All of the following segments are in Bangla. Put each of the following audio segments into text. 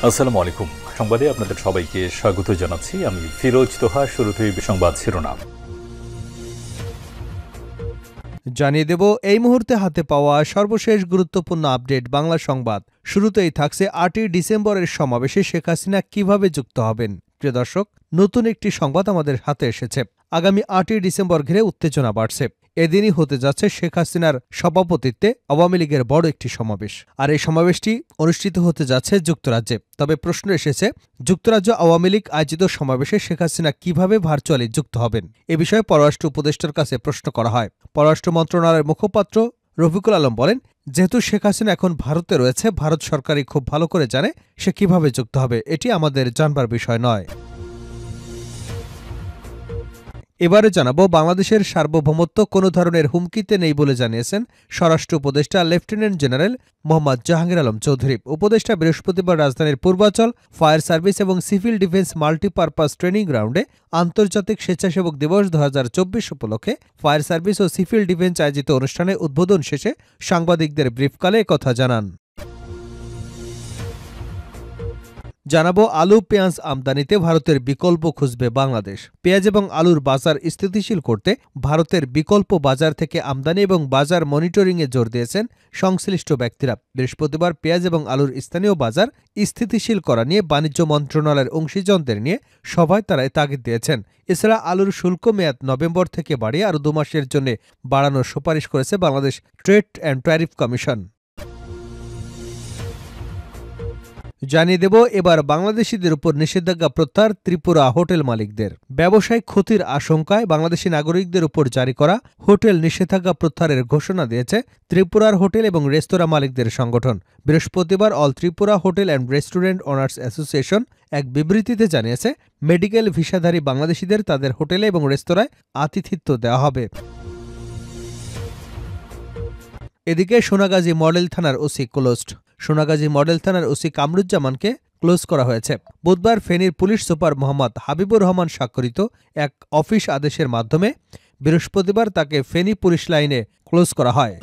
আসসালামু আলাইকুম। সংবাদে আপনাদের সবাইকে স্বাগত জানাচ্ছি। আমি ফিরোজ তোহা। শুরুতেই সংবাদ শিরোনাম জানিয়ে দেব এই মুহূর্তে হাতে পাওয়া সর্বশেষ গুরুত্বপূর্ণ আপডেট বাংলা সংবাদ। শুরুতেই থাকছে 8ই ডিসেম্বরের সমাবেশে শেখ হাসিনা কিভাবে যুক্ত হবেন। প্রিয় দর্শক, নতুন একটি সংবাদ আমাদের হাতে এসেছে। আগামী 8ই ডিসেম্বর ঘিরে উত্তেজনা বাড়ছে। এদিনই হতে যাচ্ছে শেখ হাসিনার সভাপতিত্বে আওয়ামী লীগের বড় একটি সমাবেশ। আর এই সমাবেশটি অনুষ্ঠিত হতে যাচ্ছে যুক্তরাজ্যে। তবে প্রশ্ন এসেছে, যুক্তরাজ্য আওয়ামী লীগ আয়োজিত সমাবেশে শেখ হাসিনা কিভাবে ভার্চুয়ালি যুক্ত হবেন। এ বিষয়ে পররাষ্ট্র উপদেষ্টার কাছে প্রশ্ন করা হয়। পররাষ্ট্র মন্ত্রণালয়ের মুখপাত্র রফিকুল আলম বলেন, যেহেতু শেখ হাসিনা এখন ভারতে রয়েছে, ভারত সরকারই খুব ভালো করে জানে সে কিভাবে যুক্ত হবে। এটি আমাদের জানবার বিষয় নয়। এবারে জানাবো, বাংলাদেশের সার্বভৌমত্ব কোনো ধরনের হুমকিতে নেই বলে জানিয়েছেন স্বরাষ্ট্র উপদেষ্টা লেফটেন্যান্ট জেনারেল মোহাম্মদ জাহাঙ্গীর আলম চৌধুরী। উপদেষ্টা বৃহস্পতিবার রাজধানীর পূর্বাঞ্চল ফায়ার সার্ভিস এবং সিভিল ডিফেন্স মাল্টিপারপাস ট্রেনিং গ্রাউন্ডে আন্তর্জাতিক স্বেচ্ছাসেবক দিবস 2024 উপলক্ষে ফায়ার সার্ভিস ও সিভিল ডিফেন্স আয়োজিত অনুষ্ঠানে উদ্বোধন শেষে সাংবাদিকদের ব্রিফকালে একথা জানান। জানাবো, আলু পেঁয়াজ আমদানিতে ভারতের বিকল্প খুঁজবে বাংলাদেশ। পেঁয়াজ এবং আলুর বাজার স্থিতিশীল করতে ভারতের বিকল্প বাজার থেকে আমদানি এবং বাজার মনিটরিংয়ে জোর দিয়েছেন সংশ্লিষ্ট ব্যক্তিরা। বৃহস্পতিবার পেঁয়াজ এবং আলুর স্থানীয় বাজার স্থিতিশীল করা নিয়ে বাণিজ্য মন্ত্রণালয়ের অংশীজনদের নিয়ে সভায় তারা তাগিদ দিয়েছেন। এছাড়া আলুর শুল্ক মেয়াদ নভেম্বর থেকে বাড়িয়ে আরও 2 মাসের জন্য বাড়ানোর সুপারিশ করেছে Bangladesh trade and tariff commission. জানিয়ে দেব, এবার বাংলাদেশিদের উপর নিষেধাজ্ঞা প্রত্যাহার ত্রিপুরা হোটেল মালিকদের। ব্যবসায়িক ক্ষতির আশঙ্কায় বাংলাদেশি নাগরিকদের উপর জারি করা হোটেল নিষেধাজ্ঞা প্রত্যাহারের ঘোষণা দিয়েছে ত্রিপুরার হোটেল এবং রেস্তোরাঁ মালিকদের সংগঠন। বৃহস্পতিবার all Tripura hotel and restaurant owners association এক বিবৃতিতে জানিয়েছে, মেডিকেল ভিসাধারী বাংলাদেশিদের তাদের হোটেলে এবং রেস্তোরাঁয় আতিথ্য দেওয়া হবে। এদিকে সোনাগাজী মডেল থানার ওসি ক্লোজড। সোনাগাজী মডেল থানার ওসি কামরুজ্জামানকে ক্লোজ করা হয়েছে। বুধবার ফেনীর পুলিশ সুপার মোহাম্মদ হাবিবুর রহমান স্বাক্ষরিত এক অফিস আদেশের মাধ্যমে বৃহস্পতিবার তাকে ফেনী পুলিশ লাইনে ক্লোজ করা হয়।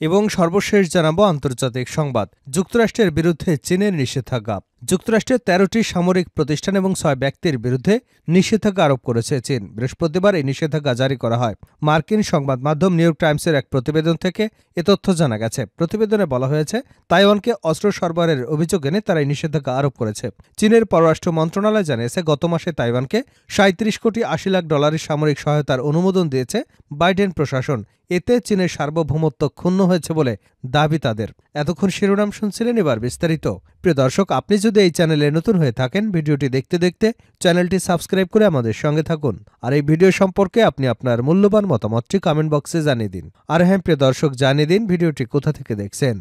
এবং সর্বশেষ জানাবো আন্তর্জাতিক সংবাদ। যুক্তরাষ্ট্রের বিরুদ্ধে চীনের নিষেধাজ্ঞা। যুক্তরাষ্ট্রের 13টি সামরিক প্রতিষ্ঠান এবং 6 ব্যক্তির বিরুদ্ধে নিষেধাজ্ঞা আরোপ করেছে চীন। বৃহস্পতিবার এই নিষেধাজ্ঞা জারি করা হয়। মার্কিন সংবাদ মাধ্যম নিউ ইয়র্ক টাইমসের এক প্রতিবেদন থেকে এ তথ্য জানা গেছে। প্রতিবেদনে বলা হয়েছে, তাইওয়ানকে অস্ত্র সরবরাহের অভিযোগ এনে তারা এই নিষেধাজ্ঞা আরোপ করেছে। চীনের পররাষ্ট্র মন্ত্রণালয় জানিয়েছে, গত মাসে তাইওয়ানকে $37 কোটি 80 লাখ সামরিক সহায়তার অনুমোদন দিয়েছে বাইডেন প্রশাসন। এতে চীনের সার্বভৌমত্ব ক্ষুণ্ণ হয়েছে বলে দাবি তাদের। এতক্ষণ শিরোনাম শুনছিলেন, এবার বিস্তারিত। প্রিয় দর্শক, আপনি যদি এই চ্যানেলে নতুন হয়ে থাকেন, ভিডিওটি দেখতে দেখতে চ্যানেলটি সাবস্ক্রাইব করে আমাদের সঙ্গে থাকুন। আর এই ভিডিও সম্পর্কে আপনি আপনার মূল্যবান মতামতটি কমেন্ট বক্সে জানিয়ে দিন। আর হ্যাঁ প্রিয় দর্শক, জানিয়ে দিন ভিডিওটি কোথা থেকে দেখছেন।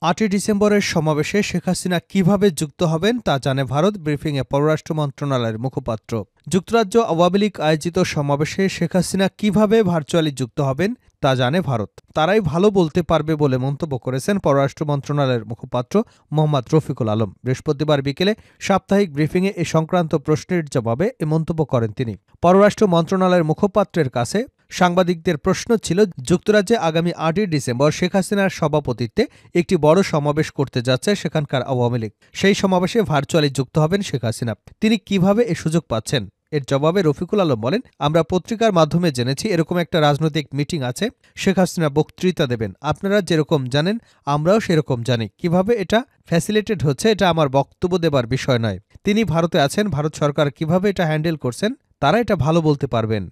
8ই ডিসেম্বরের সমাবেশে শেখ হাসিনা কিভাবে যুক্ত হবেন তা জানে ভারত। ব্রিফিংয়ে পররাষ্ট্র মন্ত্রণালয়ের মুখপাত্র। যুক্তরাজ্য আওয়ামী লীগ আয়োজিত সমাবেশে শেখ হাসিনা কিভাবে ভার্চুয়ালি যুক্ত হবেন তা জানে ভারত। তারাই ভালো বলতে পারবে বলে মন্তব্য করেছেন পররাষ্ট্র মন্ত্রণালয়ের মুখপাত্র মোহাম্মদ রফিকুল আলম। বৃহস্পতিবার বিকেলে সাপ্তাহিক ব্রিফিংয়ে এ সংক্রান্ত প্রশ্নের জবাবে এ মন্তব্য করেন তিনি। পররাষ্ট্র মন্ত্রণালয়ের মুখপাত্রের কাছে সাংবাদিকদের প্রশ্ন ছিল, যুক্তরাজ্যে আগামী 8ই ডিসেম্বর শেখ হাসিনার সভাপতিত্বে একটি বড় সমাবেশ করতে যাচ্ছে সেখানকার আওয়ামী লীগ। সেই সমাবেশে ভার্চুয়ালি যুক্ত হবেন শেখ হাসিনা। তিনি কিভাবে এ সুযোগ পাচ্ছেন? এর জবাবে রফিকুল আলম বলেন, আমরা পত্রিকার মাধ্যমে জেনেছি এরকম একটা রাজনৈতিক মিটিং আছে, শেখ হাসিনা বক্তৃতা দেবেন। আপনারা যেরকম জানেন আমরাও সেরকম জানি। কিভাবে এটা ফ্যাসিলিটেট হচ্ছে এটা আমার বক্তব্য দেবার বিষয় নয়। তিনি ভারতে আছেন, ভারত সরকার কিভাবে এটা হ্যান্ডেল করছেন তারা এটা ভালো বলতে পারবেন।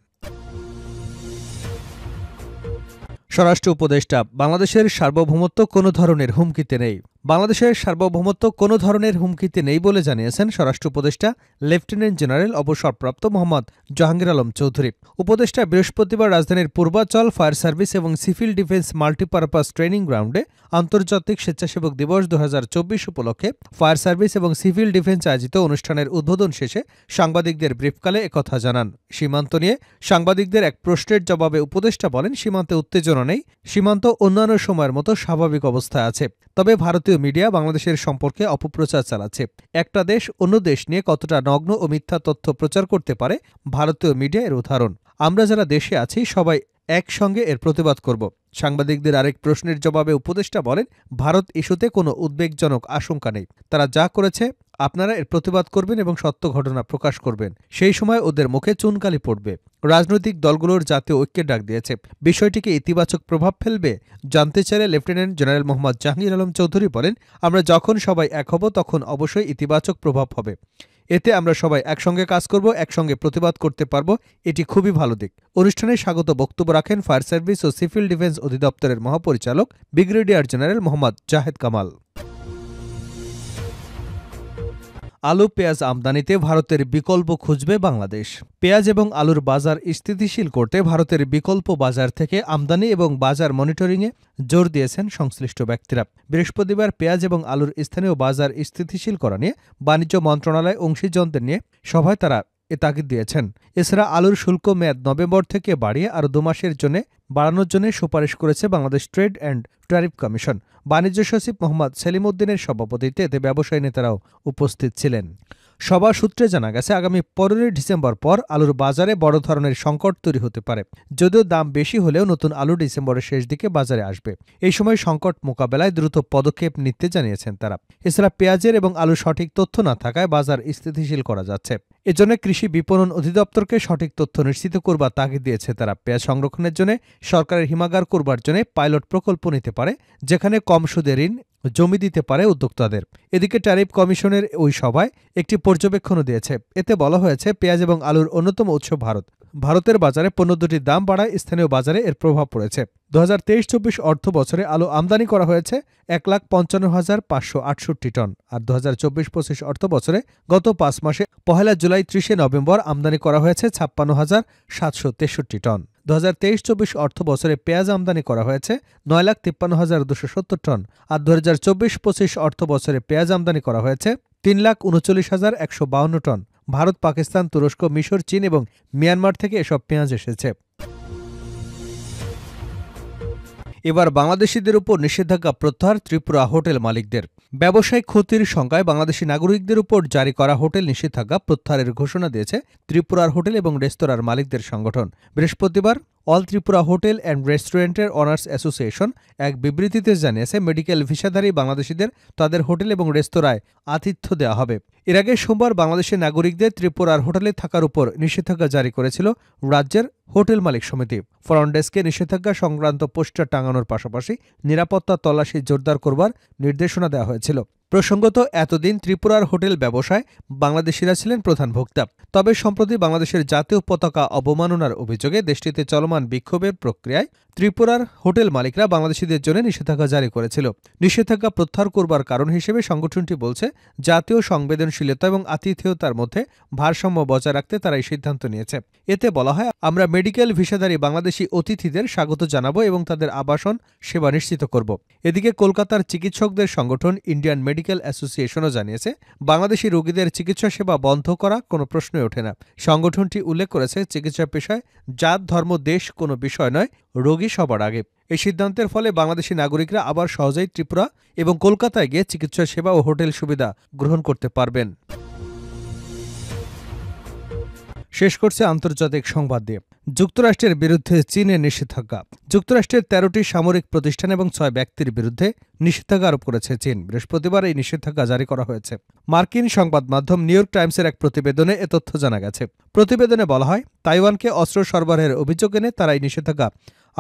স্বরাষ্ট্র উপদেষ্টা, বাংলাদেশের সার্বভৌমত্ব কোনো ধরনের হুমকিতে নেই। বাংলাদেশের সার্বভৌমত্ব কোনো ধরনের হুমকিতে নেই বলে জানিয়েছেন স্বরাষ্ট্র উপদেষ্টা লেফটেন্যান্ট জেনারেল অবসরপ্রাপ্ত মোহাম্মদ জাহাঙ্গীর আলম চৌধুরী। উপদেষ্টা বৃহস্পতিবার রাজধানীর পূর্বাঞ্চল ফায়ার সার্ভিস এবং সিভিল ডিফেন্স মাল্টিপারপাস ট্রেনিং গ্রাউন্ডে আন্তর্জাতিক স্বেচ্ছাসেবক দিবস 2024 উপলক্ষে ফায়ার সার্ভিস এবং সিভিল ডিফেন্স আয়োজিত অনুষ্ঠানের উদ্বোধন শেষে সাংবাদিকদের ব্রিফকালে একথা জানান। সীমান্ত নিয়ে সাংবাদিকদের এক প্রশ্নের জবাবে উপদেষ্টা বলেন, সীমান্তে উত্তেজনা নেই, সীমান্ত অন্যান্য সময়ের মতো স্বাভাবিক অবস্থায় আছে। তবে ভারতীয় মিডিয়া বাংলাদেশের সম্পর্কে অপপ্রচার চালাচ্ছে। একটা দেশ অন্য দেশ নিয়ে কতটা নগ্ন ও মিথ্যা তথ্য প্রচার করতে পারে, ভারতীয় মিডিয়া এর উদাহরণ। আমরা যারা দেশে আছি সবাই একসঙ্গে এর প্রতিবাদ করব। সাংবাদিকদের আরেক প্রশ্নের জবাবে উপদেষ্টা বলেন, ভারত ইস্যুতে কোনো উদ্বেগজনক আশঙ্কা নেই। তারা যা করেছে আপনারা এর প্রতিবাদ করবেন এবং সত্য ঘটনা প্রকাশ করবেন। সেই সময় ওদের মুখে চুনকালি পড়বে। রাজনৈতিক দলগুলোর জাতীয় ঐক্যের ডাক দিয়েছে। বিষয়টিকে ইতিবাচক প্রভাব ফেলবে জানতে চাইলে লেফটেন্যান্ট জেনারেল মোহাম্মদ জাহাঙ্গীর আলম চৌধুরী বলেন, আমরা যখন সবাই এক হব তখন অবশ্যই ইতিবাচক প্রভাব হবে। এতে আমরা সবাই একসঙ্গে কাজ করব, একসঙ্গে প্রতিবাদ করতে পারব, এটি খুবই ভালো দিক। অনুষ্ঠানে স্বাগত বক্তব্য রাখেন ফায়ার সার্ভিস ও সিভিল ডিফেন্স অধিদপ্তরের মহাপরিচালক ব্রিগেডিয়ার জেনারেল মোহাম্মদ জাহেদ কামাল। আলু পেঁয়াজ আমদানিতে ভারতের বিকল্প খুঁজবে বাংলাদেশ। পেঁয়াজ এবং আলুর বাজার স্থিতিশীল করতে ভারতের বিকল্প বাজার থেকে আমদানি এবং বাজার মনিটরিংয়ে জোর দিয়েছেন সংশ্লিষ্ট ব্যক্তিরা। বৃহস্পতিবার পেঁয়াজ এবং আলুর স্থানীয় বাজার স্থিতিশীল করা নিয়ে বাণিজ্য মন্ত্রণালয় অংশীজনদের নিয়ে সভায় তারা এ তাগিদ দিয়েছেন। এছাড়া আলুর শুল্ক মেয়াদ নভেম্বর থেকে বাড়িয়ে আরও 2 মাসের জন্য বাড়ানোর জন্য সুপারিশ করেছে Bangladesh trade and tariff commission. বাণিজ্য সচিব মোহাম্মদ সেলিম উদ্দিনের সভাপতিত্বে এতে ব্যবসায়ী নেতারাও উপস্থিত ছিলেন। সভা সূত্রে জানা গেছে, আগামী 15 ডিসেম্বর পর আলুর বাজারে বড় ধরনের সংকট তৈরি হতে পারে। যদিও দাম বেশি হলেও নতুন আলু ডিসেম্বরের শেষ দিকে বাজারে আসবে। এই সময় সংকট মোকাবেলায় দ্রুত পদক্ষেপ নিতে জানিয়েছেন তারা। এছাড়া পেঁয়াজের এবং আলুর সঠিক তথ্য না থাকায় বাজার স্থিতিশীল করা যাচ্ছে। এজন্য কৃষি বিপণন অধিদপ্তরকে সঠিক তথ্য নিশ্চিত করবার তাগিদ দিয়েছে তারা। পেঁয়াজ সংরক্ষণের জন্য সরকারের হিমাগার করবার জন্য পাইলট প্রকল্প নিতে পারে, যেখানে কম সুদে ঋণ জমি দিতে পারে উদ্যোক্তাদের। এদিকে ট্যারিফ কমিশনের ওই সভায় একটি পর্যবেক্ষণও দিয়েছে। এতে বলা হয়েছে, পেঁয়াজ এবং আলুর অন্যতম উৎস ভারতের বাজারে পণ্য দুটির দাম বাড়ায় স্থানীয় বাজারে এর প্রভাব পড়েছে। 2023-24 অর্থ বছরে আলু আমদানি করা হয়েছে 1,55,568 টন, আর 2024-25 অর্থ বছরে গত 5 মাসে 1 জুলাই 30 নভেম্বর আমদানি করা হয়েছে 56,763 টন। 2023-24 অর্থ বছরে পেঁয়াজ আমদানি করা হয়েছে 9,53,270 টন, আর 2024-25 অর্থ বছরে পেঁয়াজ আমদানি করা হয়েছে 3,39,152 টন। ভারত, পাকিস্তান, তুরস্ক, মিশর, চীন এবং মিয়ানমার থেকে এসব পেঁয়াজ এসেছে। এবার বাংলাদেশিদের উপর নিষেধাজ্ঞা প্রত্যাহার ত্রিপুরা হোটেল মালিকদের। ব্যবসায়িক ক্ষতির শঙ্কায় বাংলাদেশি নাগরিকদের উপর জারি করা হোটেল নিষেধাজ্ঞা প্রত্যাহারের ঘোষণা দিয়েছে ত্রিপুরার হোটেল এবং রেস্তোরাঁর মালিকদের সংগঠন। বৃহস্পতিবার অল ত্রিপুরা হোটেল অ্যান্ড রেস্টুরেন্টের অনার্স অ্যাসোসিয়েশন এক বিবৃতিতে জানিয়েছে, মেডিকেল ভিসাধারী বাংলাদেশিদের তাদের হোটেল এবং রেস্তোরাঁয় আতিথ্য দেওয়া হবে। এর আগে সোমবার বাংলাদেশের নাগরিকদের ত্রিপুরার হোটেলে থাকার উপর নিষেধাজ্ঞা জারি করেছিল রাজ্যের হোটেল মালিক সমিতি। ফ্রন্ট ডেস্কে নিষেধাজ্ঞা সংক্রান্ত পোস্টার টাঙানোর পাশাপাশি নিরাপত্তা তল্লাশি জোরদার করবার নির্দেশনা দেওয়া হয়েছিল। প্রসঙ্গত, এতদিন ত্রিপুরার হোটেল ব্যবসায় বাংলাদেশিরা ছিলেন প্রধান ভোক্তা। তবে সম্প্রতি বাংলাদেশের জাতীয় পতাকা অবমাননার অভিযোগে দেশটিতে চলমান বিক্ষোভের প্রক্রিয়ায় ত্রিপুরার হোটেল মালিকরা বাংলাদেশিদের জন্য নিষেধাজ্ঞা জারি করেছিল। নিষেধাজ্ঞা প্রত্যাহার করবার কারণ হিসেবে সংগঠনটি বলছে, জাতীয় সংবেদনশীলতা এবং আতিথেয়তার মধ্যে ভারসাম্য বজায় রাখতে তারা এই সিদ্ধান্ত নিয়েছে। এতে বলা হয়, আমরা মেডিকেল ভিসাধারী বাংলাদেশি অতিথিদের স্বাগত জানাবো এবং তাদের আবাসন সেবা নিশ্চিত করব। এদিকে কলকাতার চিকিৎসকদের সংগঠন ইন্ডিয়ান মেডিকেল অ্যাসোসিয়েশনও জানিয়েছে, বাংলাদেশি রোগীদের চিকিৎসা সেবা বন্ধ করা কোনো প্রশ্নই ওঠে না। সংগঠনটি উল্লেখ করেছে, চিকিৎসা পেশায় জাত, ধর্ম, দেশ কোনো বিষয় নয়, রোগী সবার আগে। এই সিদ্ধান্তের ফলে বাংলাদেশি নাগরিকরা আবার সহজেই ত্রিপুরা এবং কলকাতায় গিয়ে চিকিৎসা সেবা ও হোটেল সুবিধা গ্রহণ করতে পারবেন। শেষ করছে আন্তর্জাতিক সংবাদ দিয়ে। যুক্তরাষ্ট্রের বিরুদ্ধে চীনের নিষেধাজ্ঞা। যুক্তরাষ্ট্রের 13টি সামরিক প্রতিষ্ঠান এবং 6 ব্যক্তির বিরুদ্ধে নিষেধাজ্ঞা আরোপ করেছে চীন। বৃহস্পতিবার এই নিষেধাজ্ঞা জারি করা হয়েছে। মার্কিন সংবাদ মাধ্যম নিউ ইয়র্ক টাইমসের এক প্রতিবেদনে এ তথ্য জানা গেছে। প্রতিবেদনে বলা হয়, তাইওয়ানকে অস্ত্র সরবরাহের অভিযোগ এনে তারা এই নিষেধাজ্ঞা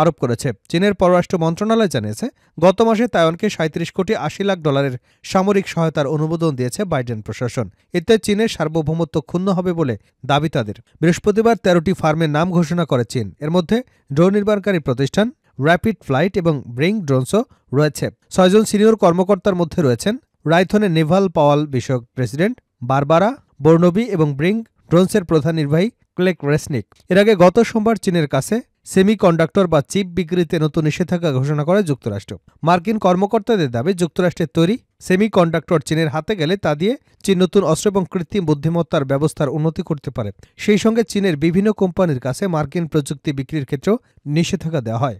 আরোপ করেছে। চীনের পররাষ্ট্র মন্ত্রণালয় জানিয়েছে, গত মাসে তাইওয়ানকে $37,80,00,000 সামরিক সহায়তার অনুমোদন দিয়েছে বাইডেন প্রশাসন। এতে চীনের সার্বভৌমত্ব ক্ষুণ্ণ হবে বলে দাবি তাদের। বৃহস্পতিবার 13টি ফার্মের নাম ঘোষণা করে চীন। এর মধ্যে ড্রোন নির্মাণকারী প্রতিষ্ঠান র্যাপিড ফ্লাইট এবং ব্রিং ড্রোনসও রয়েছে। 6 জন সিনিয়র কর্মকর্তার মধ্যে রয়েছেন রাইথনের নেভাল পাওয়াল বিষয়ক প্রেসিডেন্ট বারবারা বর্নবি এবং ব্রিং ড্রোনসের প্রধান নির্বাহী ক্লেক রেসনিক। এর আগে গত সোমবার চীনের কাছে সেমিকন্ডাক্টর বা চিপ বিক্রিতে নতুন নিষেধাজ্ঞা ঘোষণা করে যুক্তরাষ্ট্র। মার্কিন কর্মকর্তাদের দাবি, যুক্তরাষ্ট্রের তৈরি সেমিকন্ডাক্টর চীনের হাতে গেলে তা দিয়ে চীন নতুন অস্ত্র এবং কৃত্রিম বুদ্ধিমত্তার ব্যবস্থার উন্নতি করতে পারে। সেই সঙ্গে চীনের বিভিন্ন কোম্পানির কাছে মার্কিন প্রযুক্তি বিক্রির ক্ষেত্রেও নিষেধাজ্ঞা দেওয়া হয়।